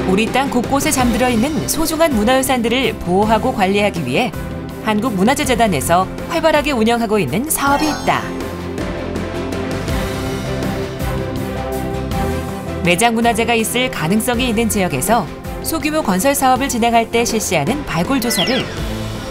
우리 땅 곳곳에 잠들어 있는 소중한 문화유산들을 보호하고 관리하기 위해 한국문화재재단에서 활발하게 운영하고 있는 사업이 있다. 매장 문화재가 있을 가능성이 있는 지역에서 소규모 건설 사업을 진행할 때 실시하는 발굴 조사를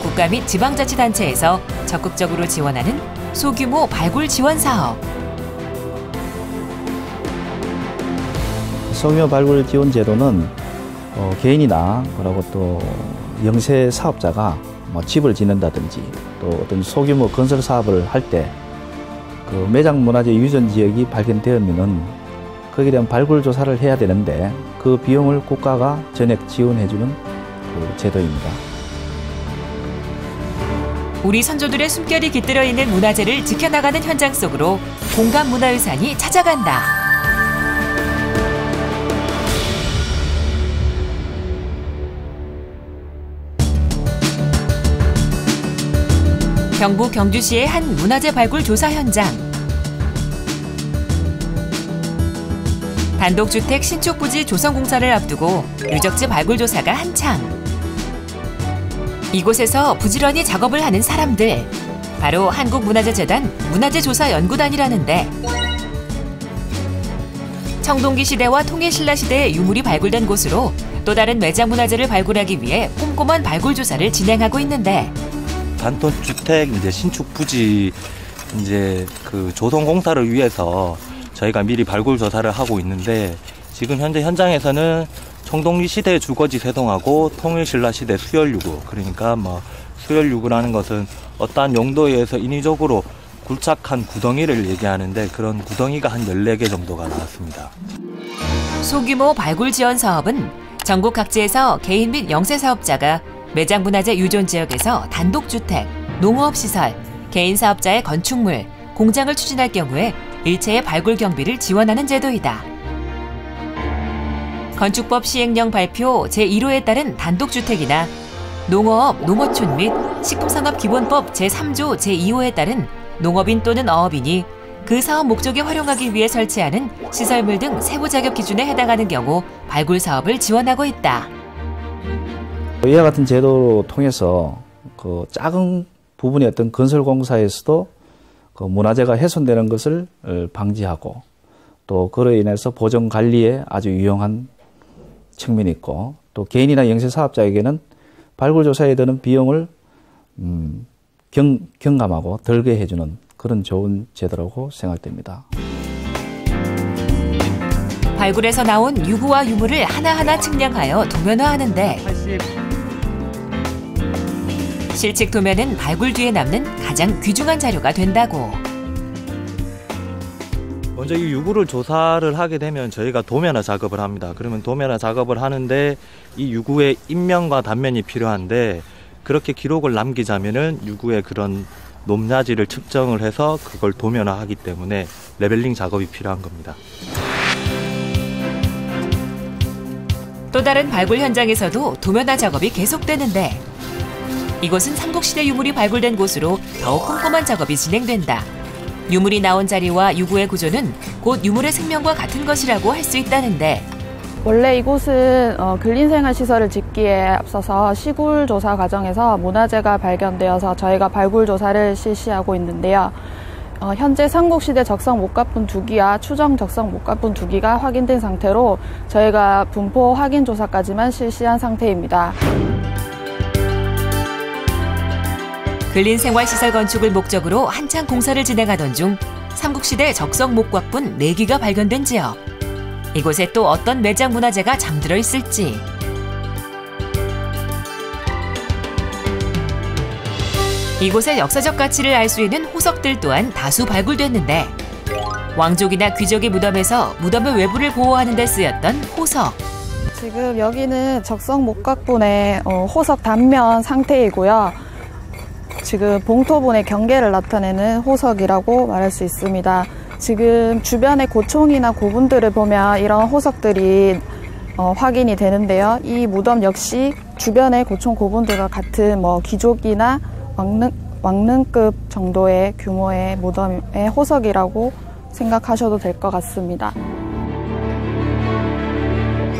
국가 및 지방자치단체에서 적극적으로 지원하는 소규모 발굴 지원 사업. 소규모 발굴 지원 제도는 개인이나 그리고 또 영세 사업자가 집을 짓는다든지 또 어떤 소규모 건설 사업을 할 때 그 매장 문화재 유전 지역이 발견되면은 거기에 대한 발굴 조사를 해야 되는데 그 비용을 국가가 전액 지원해주는 그 제도입니다. 우리 선조들의 숨결이 깃들어 있는 문화재를 지켜나가는 현장 속으로 공감 문화유산이 찾아간다. 경북 경주시의 한 문화재 발굴 조사 현장. 단독주택 신축 부지 조성 공사를 앞두고 유적지 발굴 조사가 한창. 이곳에서 부지런히 작업을 하는 사람들, 바로 한국문화재재단 문화재조사연구단이라는데 청동기 시대와 통일신라 시대의 유물이 발굴된 곳으로 또 다른 매장 문화재를 발굴하기 위해 꼼꼼한 발굴 조사를 진행하고 있는데 단독주택 신축 부지 그 조성 공사를 위해서 저희가 미리 발굴 조사를 하고 있는데 지금 현재 현장에서는 청동기 시대 주거지 세동하고 통일신라 시대 수열유구, 그러니까 수열유구라는 것은 어떠한 용도에 의해서 인위적으로 굴착한 구덩이를 얘기하는데 그런 구덩이가 한 14개 정도가 나왔습니다. 소규모 발굴 지원 사업은 전국 각지에서 개인 및 영세 사업자가 매장 문화재 유존 지역에서 단독주택, 농업시설, 개인 사업자의 건축물, 공장을 추진할 경우에 일체의 발굴 경비를 지원하는 제도이다. 건축법 시행령 발표 제1호에 따른 단독주택이나 농어업, 농어촌 및 식품산업기본법 제3조 제2호에 따른 농업인 또는 어업인이 그 사업 목적에 활용하기 위해 설치하는 시설물 등 세부 자격 기준에 해당하는 경우 발굴 사업을 지원하고 있다. 이와 같은 제도를 통해서 그 작은 부분의 어떤 건설 공사에서도 그 문화재가 훼손되는 것을 방지하고 또 그로 인해서 보존 관리에 아주 유용한 측면이 있고 또 개인이나 영세 사업자에게는 발굴 조사에 드는 비용을 경감하고 덜게 해주는 그런 좋은 제도라고 생각됩니다. 발굴에서 나온 유구와 유물을 하나하나 측량하여 도면화하는데 실측 도면은 발굴 뒤에 남는 가장 귀중한 자료가 된다고. 먼저 이 유구를 조사를 하게 되면 저희가 도면화 작업을 합니다. 그러면 도면화 작업을 하는데 이 유구의 인면과 단면이 필요한데 그렇게 기록을 남기자면은 유구의 그런 높낮이를 측정을 해서 그걸 도면화하기 때문에 레벨링 작업이 필요한 겁니다. 또 다른 발굴 현장에서도 도면화 작업이 계속되는데 이곳은 삼국시대 유물이 발굴된 곳으로 더욱 꼼꼼한 작업이 진행된다. 유물이 나온 자리와 유구의 구조는 곧 유물의 생명과 같은 것이라고 할 수 있다는데 원래 이곳은 근린생활시설을 짓기에 앞서서 시굴 조사 과정에서 문화재가 발견되어서 저희가 발굴 조사를 실시하고 있는데요. 현재 삼국시대 적성 목가품 2기와 추정 적성 목가품 2기가 확인된 상태로 저희가 분포 확인 조사까지만 실시한 상태입니다. 근린생활시설 건축을 목적으로 한창 공사를 진행하던 중 삼국시대 적성 목곽분 4기가 발견된 지역. 이곳에 또 어떤 매장 문화재가 잠들어 있을지. 이곳의 역사적 가치를 알 수 있는 호석들 또한 다수 발굴됐는데 왕족이나 귀족의 무덤에서 무덤의 외부를 보호하는 데 쓰였던 호석. 지금 여기는 적성 목곽분의 호석 단면 상태이고요. 지금 봉토분의 경계를 나타내는 호석이라고 말할 수 있습니다. 지금 주변의 고총이나 고분들을 보면 이런 호석들이 확인이 되는데요. 이 무덤 역시 주변의 고총 고분들과 같은 귀족이나 왕릉급 정도의 규모의 무덤의 호석이라고 생각하셔도 될 것 같습니다.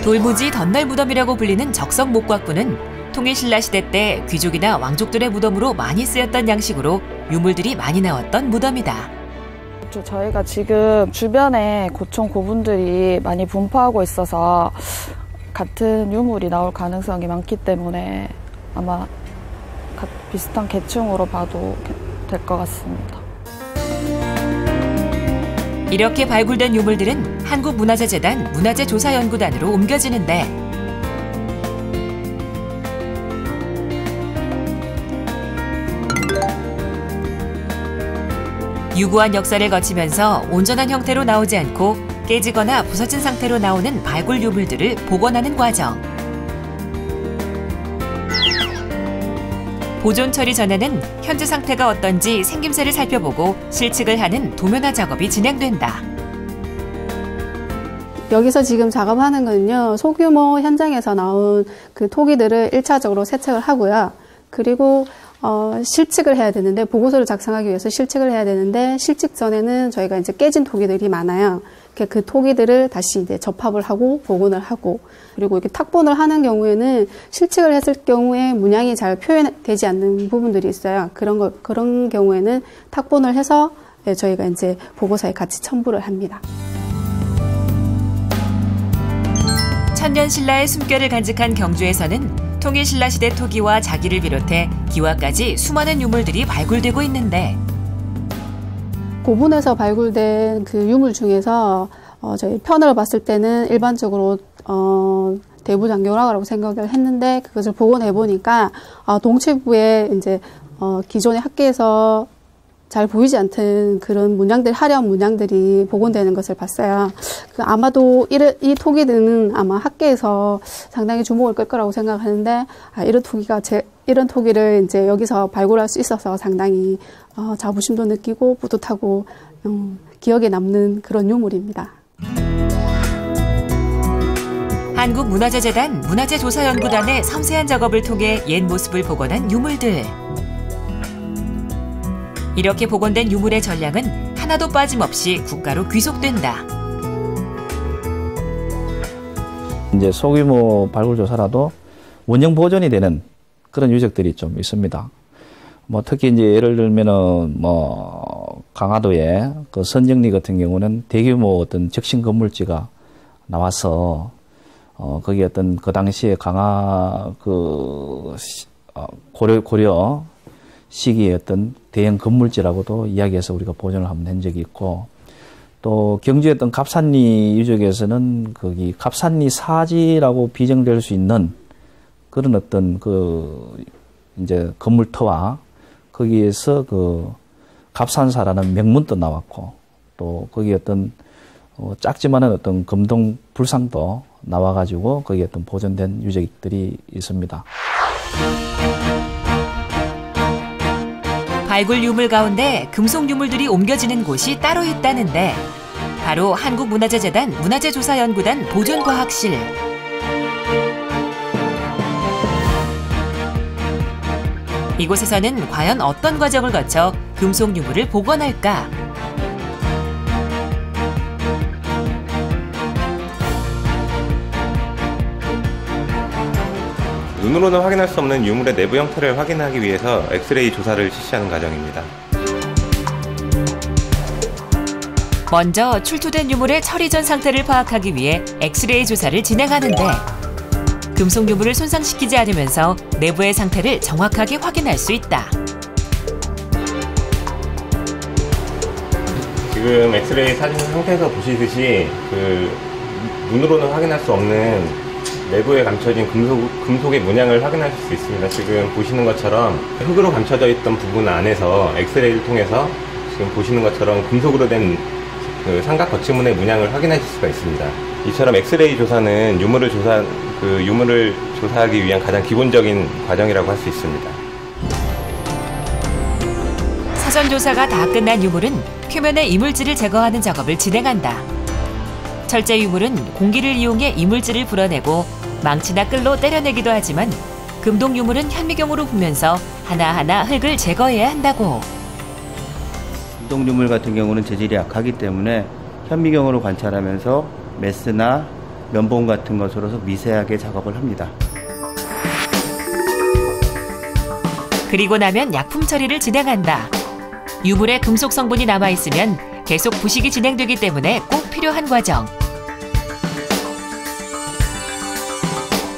돌무지 덧날 무덤이라고 불리는 적성 목곽부는 통일신라 시대 때 귀족이나 왕족들의 무덤으로 많이 쓰였던 양식으로 유물들이 많이 나왔던 무덤이다. 저희가 지금 주변에 고총 고분들이 많이 분포하고 있어서 같은 유물이 나올 가능성이 많기 때문에 아마 비슷한 계층으로 봐도 될 것 같습니다. 이렇게 발굴된 유물들은 한국문화재재단 문화재조사연구단으로 옮겨지는데 유구한 역사를 거치면서 온전한 형태로 나오지 않고 깨지거나 부서진 상태로 나오는 발굴 유물들을 복원하는 과정. 보존 처리 전에는 현재 상태가 어떤지 생김새를 살펴보고 실측을 하는 도면화 작업이 진행된다. 여기서 지금 작업하는 거는요, 소규모 현장에서 나온 그 토기들을 1차적으로 세척을 하고요. 그리고 실측을 해야 되는데, 보고서를 작성하기 위해서 실측을 해야 되는데, 실측 전에는 저희가 이제 깨진 토기들이 많아요. 그 토기들을 다시 이제 접합을 하고 복원을 하고, 그리고 이렇게 탁본을 하는 경우에는 실측을 했을 경우에 문양이 잘 표현되지 않는 부분들이 있어요. 그런 경우에는 탁본을 해서 저희가 이제 보고서에 같이 첨부를 합니다. 천년신라의 숨결을 간직한 경주에서는 통일신라 시대 토기와 자기를 비롯해 기와까지 수많은 유물들이 발굴되고 있는데 고분에서 발굴된 그 유물 중에서 저희 편으로 봤을 때는 일반적으로 대부장교라고 생각을 했는데 그것을 복원해 보니까 동체부에 이제 기존의 학계에서 잘 보이지 않던 그런 문양들, 화려한 문양들이 복원되는 것을 봤어요. 아마도 이 토기들은 아마 학계에서 상당히 주목을 끌 거라고 생각하는데, 이런 토기를 이제 여기서 발굴할 수 있어서 상당히 자부심도 느끼고 뿌듯하고 기억에 남는 그런 유물입니다. 한국문화재재단 문화재조사연구단의 섬세한 작업을 통해 옛 모습을 복원한 유물들. 이렇게 복원된 유물의 전량은 하나도 빠짐없이 국가로 귀속된다. 이제 소규모 발굴 조사라도 원형 보존이 되는 그런 유적들이 좀 있습니다. 특히 이제 예를 들면은 강화도의 그 선정리 같은 경우는 대규모 어떤 적신 건물지가 나와서 거기 어떤 그 당시에 강화 고려 시기의 어떤 대형 건물지라고도 이야기해서 우리가 보존을 한번 한 적이 있고, 또 경주의 어떤 갑산리 유적에서는 거기 갑산리 사지라고 비정될 수 있는 그런 어떤 이제 건물터와 거기에서 갑산사라는 명문도 나왔고, 또 거기 어떤 작지만한 어떤 금동 불상도 나와가지고 거기 어떤 보존된 유적들이 있습니다. 발굴 유물 가운데 금속 유물들이 옮겨지는 곳이 따로 있다는데 바로 한국문화재재단 문화재조사연구단 보존과학실. 이곳에서는 과연 어떤 과정을 거쳐 금속 유물을 복원할까? 눈으로는 확인할 수 없는 유물의 내부 형태를 확인하기 위해서 엑스레이 조사를 실시하는 과정입니다. 먼저 출토된 유물의 처리 전 상태를 파악하기 위해 엑스레이 조사를 진행하는데 금속 유물을 손상시키지 않으면서 내부의 상태를 정확하게 확인할 수 있다. 지금 엑스레이 사진 상태에서 보시듯이 눈으로는 확인할 수 없는 내부에 감춰진 금속의 문양을 확인하실 수 있습니다. 지금 보시는 것처럼 흙으로 감춰져 있던 부분 안에서 엑스레이를 통해서 지금 보시는 것처럼 금속으로 된 삼각 거치문의 문양을 확인하실 수가 있습니다. 이처럼 엑스레이 조사는 유물을 조사하기 위한 가장 기본적인 과정이라고 할 수 있습니다. 사전 조사가 다 끝난 유물은 표면의 이물질을 제거하는 작업을 진행한다. 철제 유물은 공기를 이용해 이물질을 불어내고 망치나 끌로 때려내기도 하지만 금동 유물은 현미경으로 보면서 하나하나 흙을 제거해야 한다고. 금동 유물 같은 경우는 재질이 약하기 때문에 현미경으로 관찰하면서 메스나 면봉 같은 것으로서 미세하게 작업을 합니다. 그리고 나면 약품 처리를 진행한다. 유물에 금속 성분이 남아있으면 계속 부식이 진행되기 때문에 꼭 필요한 과정.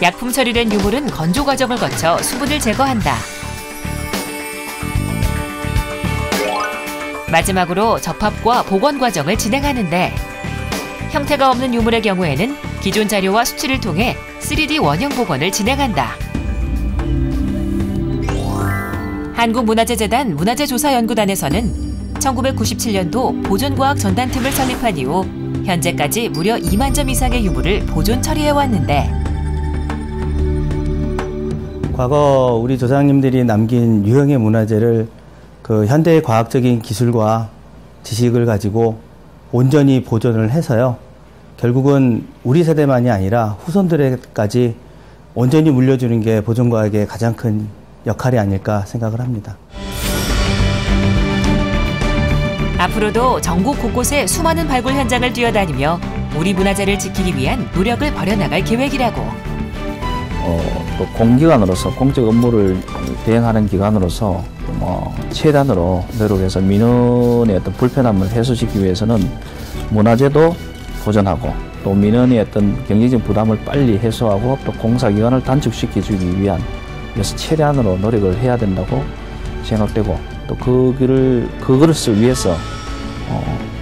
약품 처리된 유물은 건조 과정을 거쳐 수분을 제거한다. 마지막으로 접합과 복원 과정을 진행하는데 형태가 없는 유물의 경우에는 기존 자료와 수치를 통해 3D 원형 복원을 진행한다. 한국문화재재단 문화재조사연구단에서는 1997년도 보존과학 전단팀을 설립한 이후 현재까지 무려 2만 점 이상의 유물을 보존 처리해왔는데 과거 우리 조상님들이 남긴 유형의 문화재를 그 현대의 과학적인 기술과 지식을 가지고 온전히 보존을 해서요. 결국은 우리 세대만이 아니라 후손들에까지 온전히 물려주는 게 보존과학의 가장 큰 역할이 아닐까 생각을 합니다. 앞으로도 전국 곳곳에 수많은 발굴 현장을 뛰어다니며 우리 문화재를 지키기 위한 노력을 벌여나갈 계획이라고. 또 공기관으로서 공적 업무를 대행하는 기관으로서 최단으로 노력해서 민원의 어떤 불편함을 해소시키기 위해서는 문화재도 보존하고 또 민원의 어떤 경제적 부담을 빨리 해소하고 또 공사기간을 단축시켜주기 위한 그래서 최대한으로 노력을 해야 된다고 생각되고 또 그것을 위해서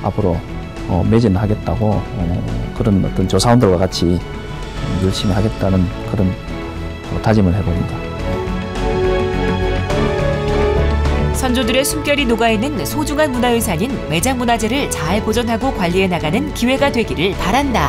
앞으로 매진하겠다고 그런 어떤 조사원들과 같이 열심히 하겠다는 그런 다짐을 해봅니다. 선조들의 숨결이 녹아있는 소중한 문화유산인 매장문화재를 잘 보존하고 관리해 나가는 기회가 되기를 바란다.